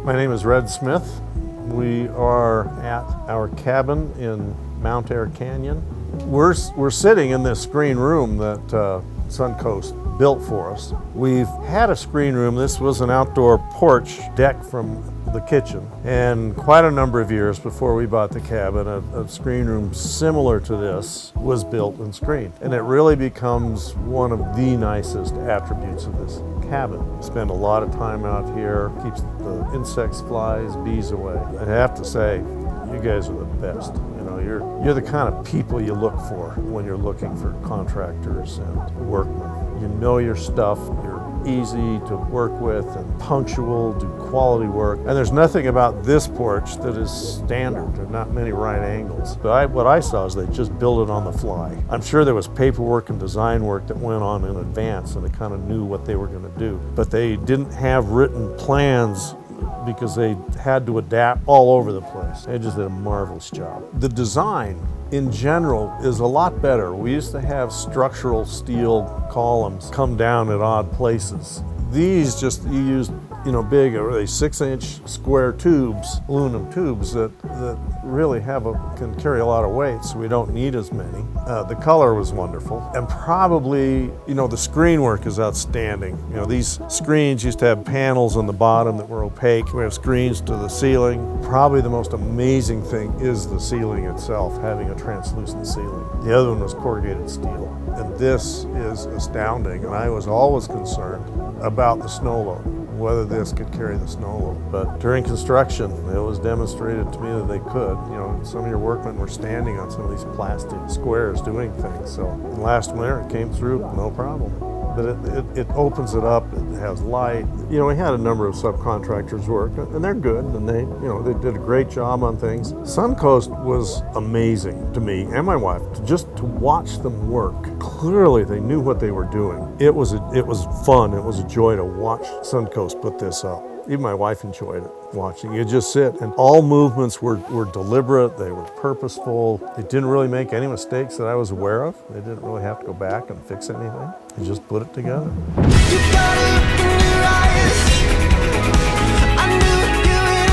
My name is Red Smith. We are at our cabin in Mount Air Canyon. We're sitting in this screen room that Suncoast built for us. We've had a screen room. This was an outdoor porch deck from the kitchen, and quite a number of years before we bought the cabin, a screen room similar to this was built and screened. And it really becomes one of the nicest attributes of this cabin. We spend a lot of time out here, keeps the insects, flies, bees away. I have to say, you guys are the best. You know, you're the kind of people you look for when you're looking for contractors and workmen. You know your stuff, you're easy to work with and punctual, do quality work. And there's nothing about this porch that is standard. There are not many right angles. But what I saw is they just built it on the fly. I'm sure there was paperwork and design work that went on in advance, and they kind of knew what they were going to do. But they didn't have written plans because they had to adapt all over the place. They just did a marvelous job. The design in general is a lot better. We used to have structural steel columns come down at odd places. These just, you use, big, or they 6-inch square tubes, aluminum tubes that really can carry a lot of weight, so we don't need as many. The color was wonderful, and probably, the screen work is outstanding. These screens used to have panels on the bottom that were opaque. We have screens to the ceiling. Probably the most amazing thing is the ceiling itself, having a translucent ceiling. The other one was corrugated steel, and this is astounding, and I was always concerned about the snow load, whether this could carry the snow load. But during construction, it was demonstrated to me that they could. Some of your workmen were standing on some of these plastic squares doing things. So last winter it came through, no problem. But it opens it up, it has light. We had a number of subcontractors work, and they're good, and they did a great job on things. Suncoast was amazing to me and my wife, just to watch them work. Clearly they knew what they were doing. It was fun, it was a joy to watch Suncoast put this up. Even my wife enjoyed it, watching. You just sit, and all movements were deliberate, they were purposeful. They didn't really make any mistakes that I was aware of. They didn't really have to go back and fix anything. They just put it together.